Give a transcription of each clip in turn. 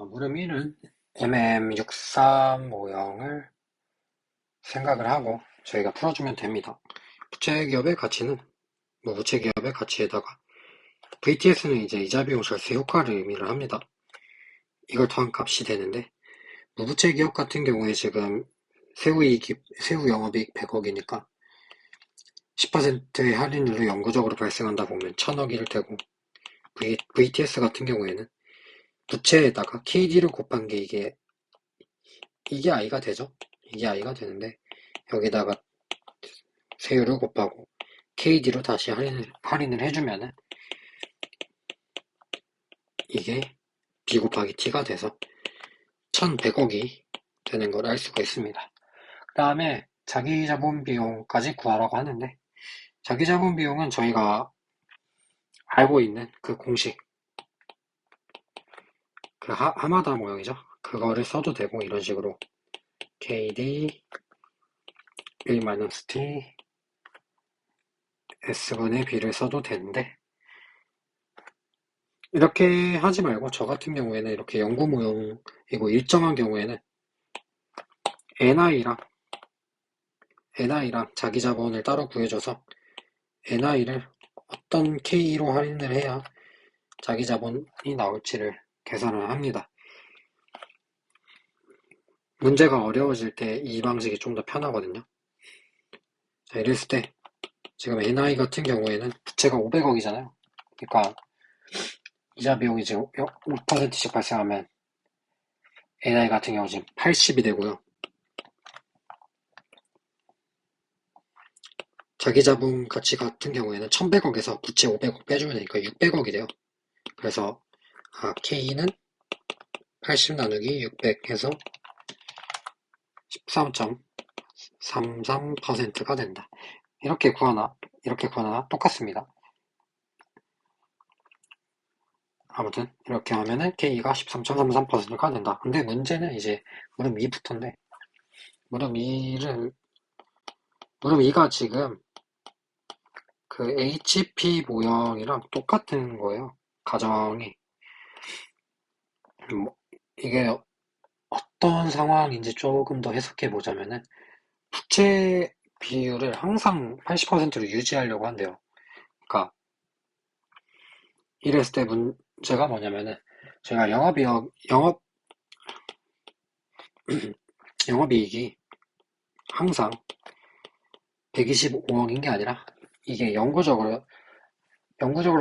무릎 1은 MM63 모형을 생각을 하고 저희가 풀어주면 됩니다. 부채기업의 가치는 부채기업의 가치에다가 VTS는 이제 이자 비용 절세 효과를 의미를 합니다. 이걸 더한 값이 되는데 무부채 기업 같은 경우에 지금 세후 영업이익 100억이니까 10%의 할인율로 영구적으로 발생한다 보면 1000억일 테고 VTS 같은 경우에는 부채에다가 KD를 곱한 게 이게 I가 되죠. 이게 I가 되는데 여기다가 세율을 곱하고 KD로 다시 할인을 해주면은 이게 B 곱하기 T가 돼서 1100억이 되는 걸 알 수가 있습니다. 그 다음에 자기자본 비용까지 구하라고 하는데 자기자본 비용은 저희가 알고 있는 그 공식 그 하마다 모형이죠. 그거를 써도 되고 이런 식으로 KD 1-T S분의 B를 써도 되는데 이렇게 하지 말고 저 같은 경우에는 이렇게 영구 모형이고 일정한 경우에는 NI랑 자기 자본을 따로 구해줘서 NI를 어떤 K로 할인을 해야 자기 자본이 나올지를 계산을 합니다. 문제가 어려워질 때 이 방식이 좀 더 편하거든요. 자, 이랬을 때 지금 NI 같은 경우에는 부채가 500억이잖아요. 그러니까 이자 비용이 지금 5%씩 발생하면 NI 같은 경우 지금 80이 되고요. 자기 자본 가치 같은 경우에는 1100억에서 부채 500억 빼주면 되니까 600억이 돼요. 그래서 K는 80 나누기 600 해서 13.33%가 된다. 이렇게 구하나 똑같습니다. 아무튼 이렇게 하면은 K가 13.33%가 된다. 근데 문제는 이제 무릎 2부터인데 무릎 2가 지금 그 HP 모형이랑 똑같은 거예요. 가정이 이게 어떤 상황인지 조금 더 해석해 보자면은 부채 비율을 항상 80%로 유지하려고 한대요. 그러니까 이랬을 때 문제가 뭐냐면은 제가 영업이익이 항상 125억인 게 아니라 이게 영구적으로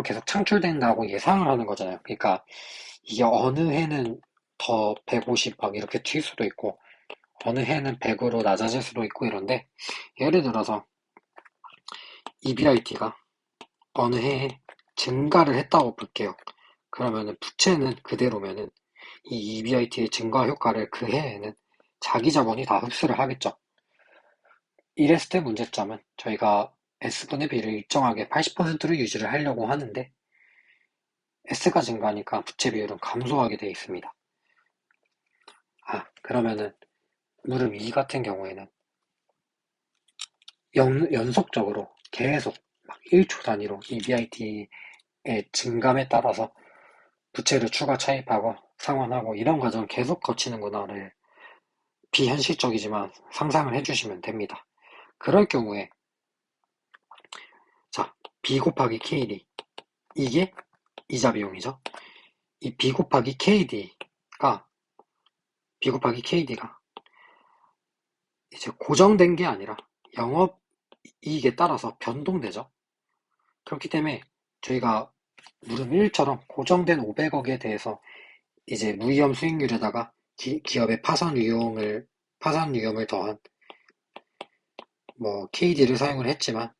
계속 창출된다고 예상을 하는 거잖아요. 그러니까 이게 어느 해는 더 150 막 이렇게 튈 수도 있고 어느 해는 100으로 낮아질 수도 있고 이런데 예를 들어서 EBIT가 어느 해에 증가를 했다고 볼게요. 그러면은 부채는 그대로면은 이 EBIT의 증가 효과를 그 해에는 자기 자본이 다 흡수를 하겠죠. 이랬을 때 문제점은 저희가 S분의 B를 일정하게 80%로 유지를 하려고 하는데 S가 증가하니까 부채 비율은 감소하게 되어 있습니다. 그러면은 무릎 2 같은 경우에는 연속적으로 계속 막 1초 단위로 EBIT의 증감에 따라서 부채를 추가 차입하고 상환하고 이런 과정을 계속 거치는구나를 비현실적이지만 상상을 해주시면 됩니다. 그럴 경우에 자, B 곱하기 KD 이게 이자 비용이죠. 이 B 곱하기 KD가 이제 고정된 게 아니라 영업이익에 따라서 변동되죠. 그렇기 때문에 저희가 무릎 1처럼 고정된 500억에 대해서 이제 무위험 수익률에다가 기업의 파산 위험을 더한 KD를 사용을 했지만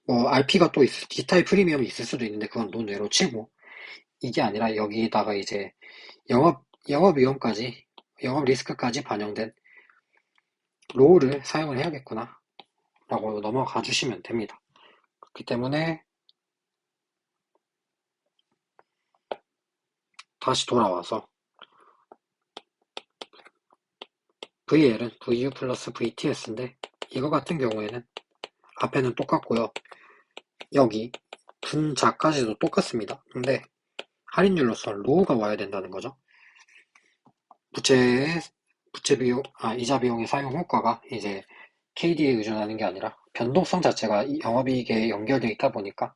RP가 또 D타입 프리미엄이 있을 수도 있는데 그건 논외로 치고 이게 아니라 여기다가 이제 영업 위험까지 영업 리스크까지 반영된 로우를 사용을 해야겠구나 라고 넘어가 주시면 됩니다. 그렇기 때문에 다시 돌아와서 VL은 VU 플러스 VTS인데 이거 같은 경우에는 앞에는 똑같고요. 여기 분자까지도 똑같습니다. 근데 할인율로서 로우가 와야 된다는 거죠. 부채의 부채 비용, 이자 비용의 사용 효과가 이제 KD에 의존하는 게 아니라 변동성 자체가 이 영업이익에 연결되어 있다 보니까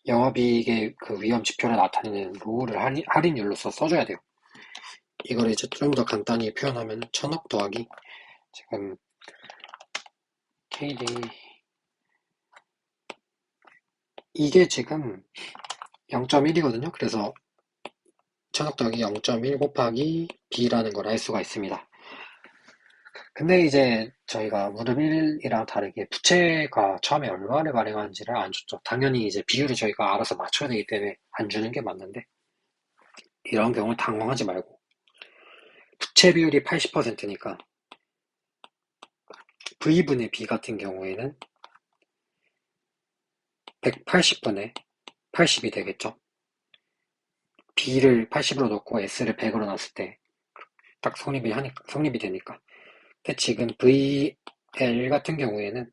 영업이익의 그 위험 지표를 나타내는 로우를 할인율로서 써줘야 돼요. 이걸 이제 좀 더 간단히 표현하면 1000억 더하기 지금 KD 이게 지금 0.1이거든요. 그래서 1000억 더하기 0.1 곱하기 B라는 걸 알 수가 있습니다. 근데 이제 저희가 무릎 1이랑 다르게 부채가 처음에 얼마를 발행하는지를 안 줬죠. 당연히 이제 비율을 저희가 알아서 맞춰야 되기 때문에 안 주는 게 맞는데 이런 경우 당황하지 말고 부채 비율이 80%니까 V분의 B 같은 경우에는 180분의 80이 되겠죠. B를 80으로 놓고 S를 100으로 놨을 때 딱 성립이 되니까. 근데 지금 VL 같은 경우에는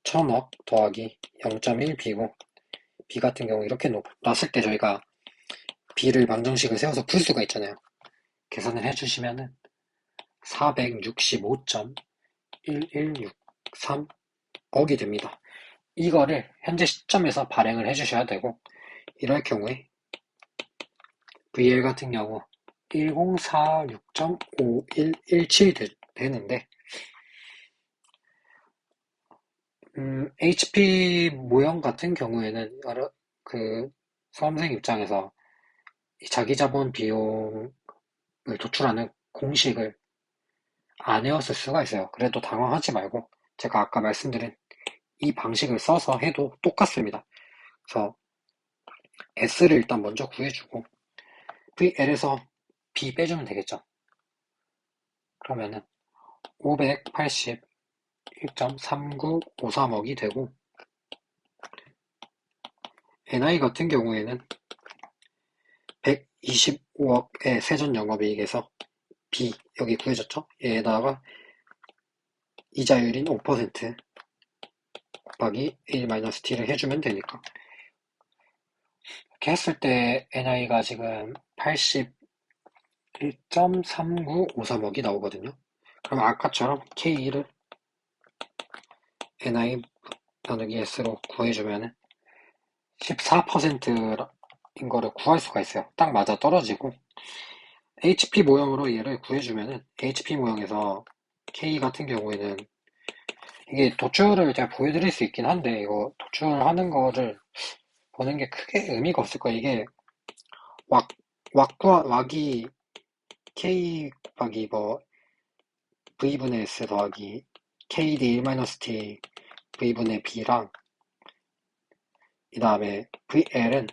1000억 더하기 0.1B고 B 같은 경우 이렇게 놨을 때 저희가 B를 방정식을 세워서 풀 수가 있잖아요. 계산을 해주시면은 465.1163억이 됩니다. 이거를 현재 시점에서 발행을 해주셔야 되고 이럴 경우에 VL 같은 경우 1046.5117 되는데 HP 모형 같은 경우에는 그 수험생 입장에서 자기 자본 비용을 도출하는 공식을 안 외웠을 수가 있어요. 그래도 당황하지 말고 제가 아까 말씀드린 이 방식을 써서 해도 똑같습니다. 그래서 S를 일단 먼저 구해주고 VL에서 B 빼주면 되겠죠. 그러면은 581.3953억이 되고 NI 같은 경우에는 125억의 세전 영업이익에서 B 여기 구해졌죠? 얘에다가 이자율인 5% 곱하기 1-t를 해주면 되니까 이렇게 했을 때 NI가 지금 81.3953억이 나오거든요. 그럼 아까처럼 K를 NI 나누기 S로 구해주면 14%인 거를 구할 수가 있어요. 딱 맞아 떨어지고 HP 모형으로 얘를 구해주면은 HP 모형에서 K 같은 경우에는 이게 도출을 제가 보여드릴 수 있긴 한데 이거 도출하는 거를 보는 게 크게 의미가 없을 거예요. 이게 왁이 K 곱하기 뭐 V분의 S 더하기 KD 1-T V분의 B랑 이 다음에 VL은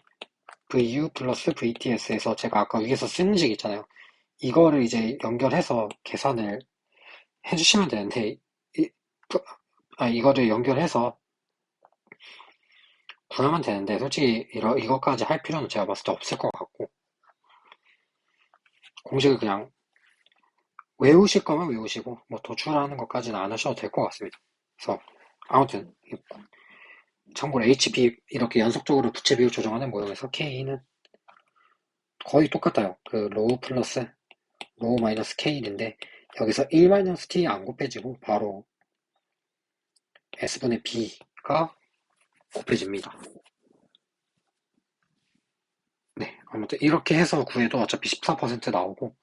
VU 플러스 VTS에서 제가 아까 위에서 쓴 식 있잖아요. 이거를 이제 연결해서 계산을 해주시면 되는데 이거를 연결해서 구하면 되는데 솔직히 이것까지 할 필요는 제가 봤을 때 없을 것 같고 공식을 그냥 외우실 거면 외우시고 뭐 도출하는 것까지는 안 하셔도 될 것 같습니다. 그래서 아무튼 참고로 HP 이렇게 연속적으로 부채 비율 조정하는 모형에서 K는 거의 똑같아요. 그 로우 플러스 로우 마이너스 K인데 여기서 1-T 안 곱해지고 바로 S분의 B가 곱해집니다. 네, 아무튼 이렇게 해서 구해도 어차피 14% 나오고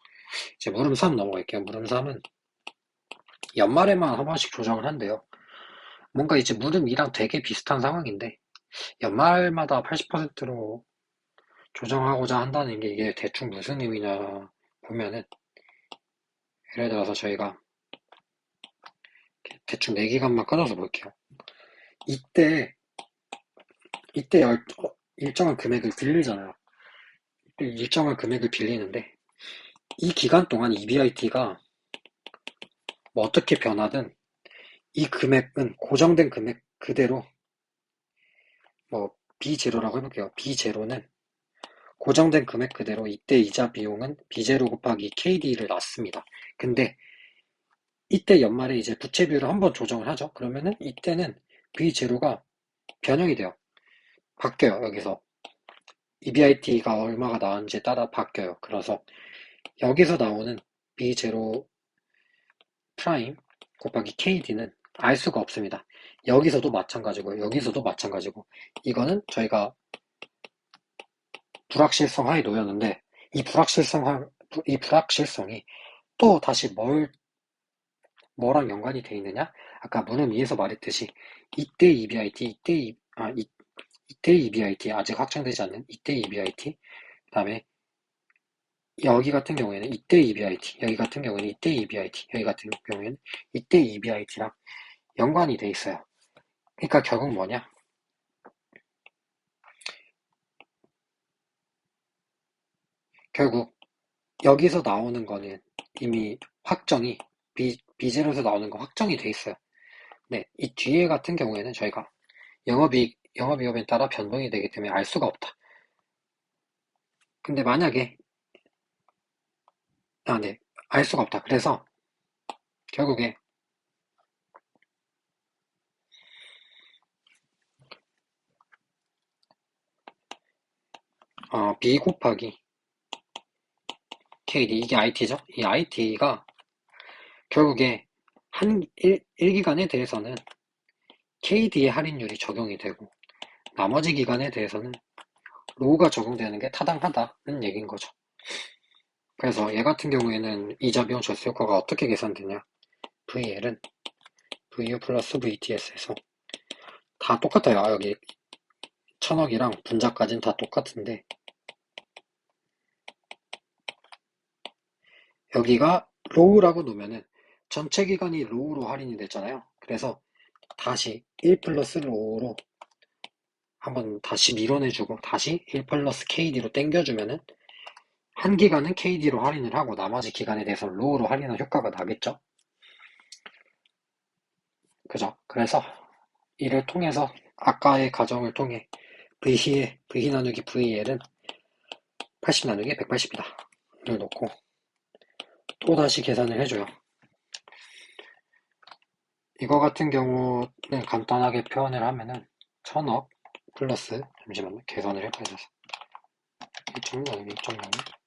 이제 물음 3 넘어갈게요. 물음 3은 연말에만 한 번씩 조정을 한대요. 뭔가 이제 물음 2랑 되게 비슷한 상황인데 연말마다 80%로 조정하고자 한다는 게 이게 대충 무슨 의미냐 보면은 예를 들어서 저희가 대충 내기값만 끊어서 볼게요. 이때 일정한 금액을 빌리잖아요. 일정한 금액을 빌리는데 이 기간 동안 EBIT가 뭐 어떻게 변하든 이 금액은 고정된 금액 그대로 뭐 B0라고 해볼게요. B0는 고정된 금액 그대로 이때 이자 비용은 B0 곱하기 KD를 놨습니다. 근데 이때 연말에 이제 부채 비율을 한번 조정을 하죠. 그러면은 이때는 B0가 변형이 돼요. 바뀌어요. 여기서 EBIT가 얼마가 나왔는지에 따라 바뀌어요. 그래서 여기서 나오는 B0 프라임 곱하기 KD는 알 수가 없습니다. 여기서도 마찬가지고 여기서도 마찬가지고 이거는 저희가 불확실성 하에 놓였는데 이 불확실성이 또 다시 뭐랑 연관이 돼 있느냐? 아까 문헌 위에서 말했듯이 이때 EBIT, 이때 EBIT 아직 확정되지 않는 이때 EBIT 그다음에 여기 같은 경우에는 이때 EBIT, 여기 같은 경우에는 이때 EBIT, 여기 같은 경우에는 이때 EBIT랑 연관이 돼 있어요. 그러니까 결국 뭐냐? 결국 여기서 나오는 거는 이미 확정이 B0에서 나오는 거 확정이 돼 있어요. 네, 이 뒤에 같은 경우에는 저희가 영업이익에 따라 변동이 되기 때문에 알 수가 없다. 근데 만약에 네, 알 수가 없다. 그래서 결국에 B 곱하기 KD 이게 IT죠? 이 IT가 결국에 한 1기간에 대해서는 KD의 할인율이 적용이 되고 나머지 기간에 대해서는 로우가 적용되는 게 타당하다는 얘기인 거죠. 그래서 얘 같은 경우에는 이자 비용 절세 효과가 어떻게 계산되냐? VL은 VU 플러스 VTS에서 다 똑같아요. 여기 천억이랑 분자까지는 다 똑같은데 여기가 로우라고 놓으면은 전체 기간이 로우로 할인이 됐잖아요. 그래서 다시 1 플러스 로우로 한번 다시 밀어내주고 다시 1 플러스 KD로 땡겨주면은 한 기간은 KD로 할인을 하고 나머지 기간에 대해서 로우로 할인한 효과가 나겠죠. 그죠? 그래서 이를 통해서 아까의 가정을 통해 V 나누기 VL은 80 나누기 180이다 를 놓고 또 다시 계산을 해줘요. 이거 같은 경우는 간단하게 표현을 하면은 1000억 플러스 잠시만요. 계산을 해봐야죠. 1.0 나누기 1.0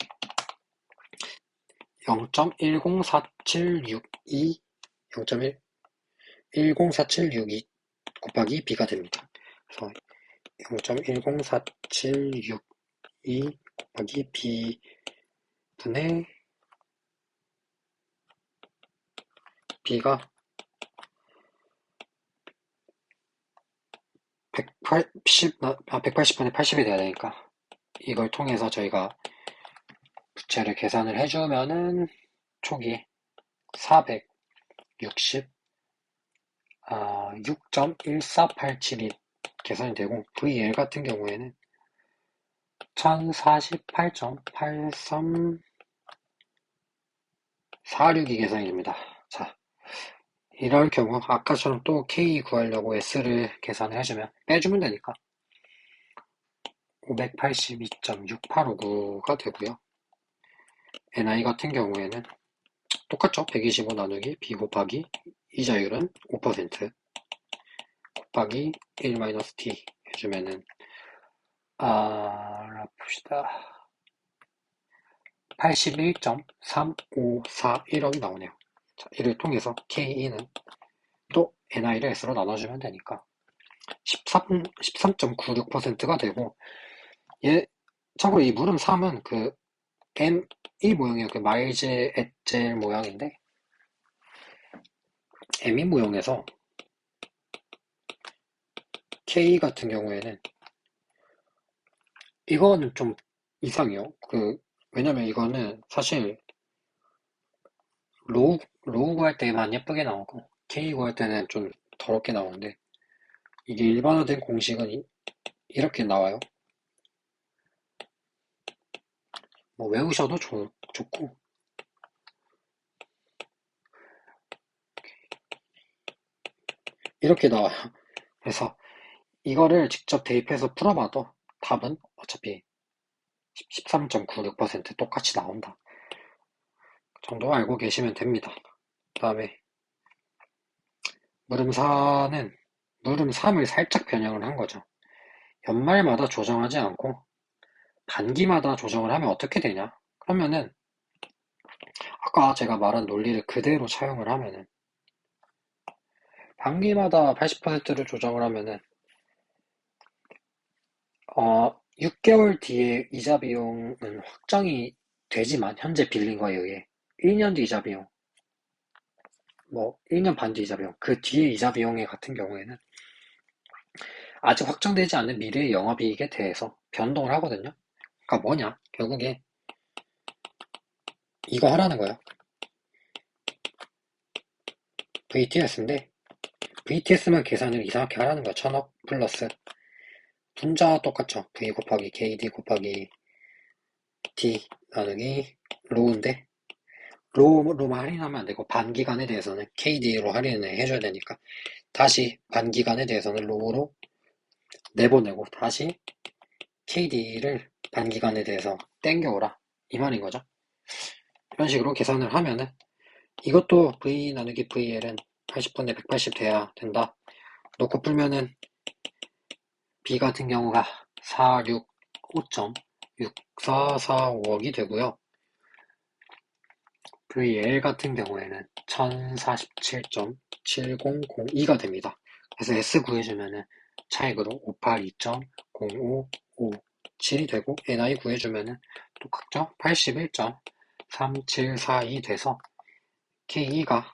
0.104762 0.10476이 곱하기 B가 됩니다. 그래서 0.10476이 곱하기 B 분의 B가 180분의 80이 돼야 되니까 이걸 통해서 저희가 부채를 계산을 해주면은 촉이 460 6.1487이 계산이 되고 VL 같은 경우에는 1048.8346이 계산이 됩니다. 자, 이럴 경우 아까처럼 또 K 구하려고 S를 계산을 해주면 빼주면 되니까 582.6859가 되고요. NI 같은 경우에는 똑같죠. 125 나누기 B 곱하기 이자율은 5% 곱하기 1-T 해주면은 봅시다. 81.3541억이 나오네요. 자, 이를 통해서 KE는 또 NI를 S로 나눠주면 되니까 13.96%가 되고 참고로 이 물음 3은 그 M1 모형이에요. 그 마일즈 엣젤 모형인데 M2 모형에서 K 같은 경우에는 이거는 좀 이상해요. 왜냐면 이거는 사실 로우 구할 때만 예쁘게 나오고 K 구할 때는 좀 더럽게 나오는데 이게 일반화된 공식은 이렇게 나와요. 뭐 외우셔도 좋고 이렇게 나와요. 그래서 이거를 직접 대입해서 풀어봐도 답은 어차피 13.96% 똑같이 나온다. 그 정도 알고 계시면 됩니다. 그 다음에 물음 3을 살짝 변형을 한 거죠. 연말마다 조정하지 않고 반기마다 조정을 하면 어떻게 되냐? 그러면은 아까 제가 말한 논리를 그대로 차용을 하면은, 반기마다 80%를 조정을 하면은, 6개월 뒤에 이자 비용은 확정이 되지만, 현재 빌린 거에 의해, 1년 뒤 이자 비용, 1년 반 뒤 이자 비용, 그 뒤에 이자 비용에 같은 경우에는, 아직 확정되지 않은 미래의 영업이익에 대해서 변동을 하거든요. 그러니까 뭐냐? 결국에 이거 하라는 거예요. VTS인데 VTS만 계산을 이상하게 하라는 거야. 1000억 플러스 분자 똑같죠. V 곱하기 KD 곱하기 D 나누기 로우인데 로우로만 할인하면 안 되고 반기간에 대해서는 KD로 할인을 해줘야 되니까 다시 반기간에 대해서는 로우로 내보내고 다시 KD를 반기간에 대해서 땡겨오라 이 말인 거죠. 이런 식으로 계산을 하면은 이것도 V 나누기 VL은 80분의 180 돼야 된다. 놓고 풀면은 B 같은 경우가 465.6445억이 되고요. VL 같은 경우에는 1047.7002가 됩니다. 그래서 S 구해주면은 차익으로 582.0557이 되고 NI 구해주면은 똑같죠? 81.3742 돼서 K가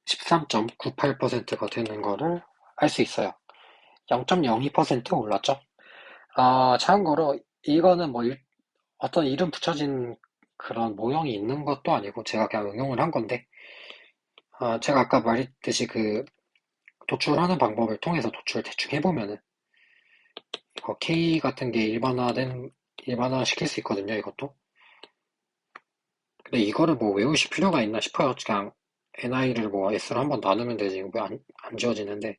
13.98%가 되는 거를 알 수 있어요. 0.02% 올랐죠? 참고로 이거는 어떤 이름 붙여진 그런 모형이 있는 것도 아니고 제가 그냥 응용을 한 건데 제가 아까 말했듯이 그 도출하는 방법을 통해서 도출을 대충 해보면은 K 같은 게 일반화 시킬 수 있거든요, 이것도. 근데 이거를 뭐 외우실 필요가 있나 싶어요. 그냥 NI를 뭐 S로 한번 나누면 되지. 왜 안 지워지는데.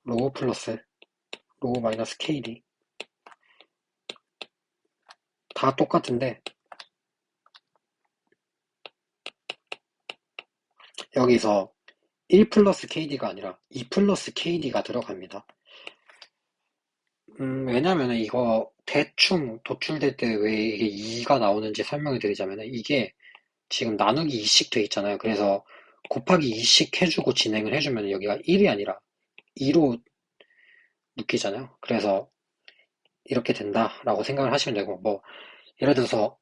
로우 플러스, 로우 마이너스 KD. 다 똑같은데, 여기서 1 플러스 KD가 아니라 2 플러스 KD가 들어갑니다. 왜냐면은 이거 대충 도출될 때 왜 이게 2가 나오는지 설명을 드리자면은 이게 지금 나누기 2씩 돼 있잖아요. 그래서 곱하기 2씩 해주고 진행을 해주면 여기가 1이 아니라 2로 묶이잖아요. 그래서 이렇게 된다라고 생각을 하시면 되고, 예를 들어서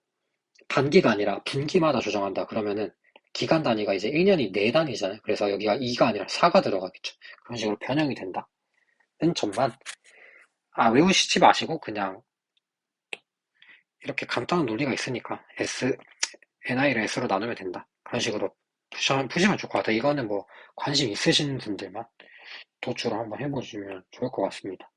단기가 아니라 분기마다 조정한다. 그러면은 기간 단위가 이제 1년이 4단위잖아요. 그래서 여기가 2가 아니라 4가 들어가겠죠. 그런 식으로 변형이 된다. 는 점만, 외우시지 마시고 그냥 이렇게 간단한 논리가 있으니까 NI를 S로 나누면 된다. 그런 식으로 푸시면 좋을 것 같아요. 이거는 관심 있으신 분들만 도출을 한번 해보시면 좋을 것 같습니다.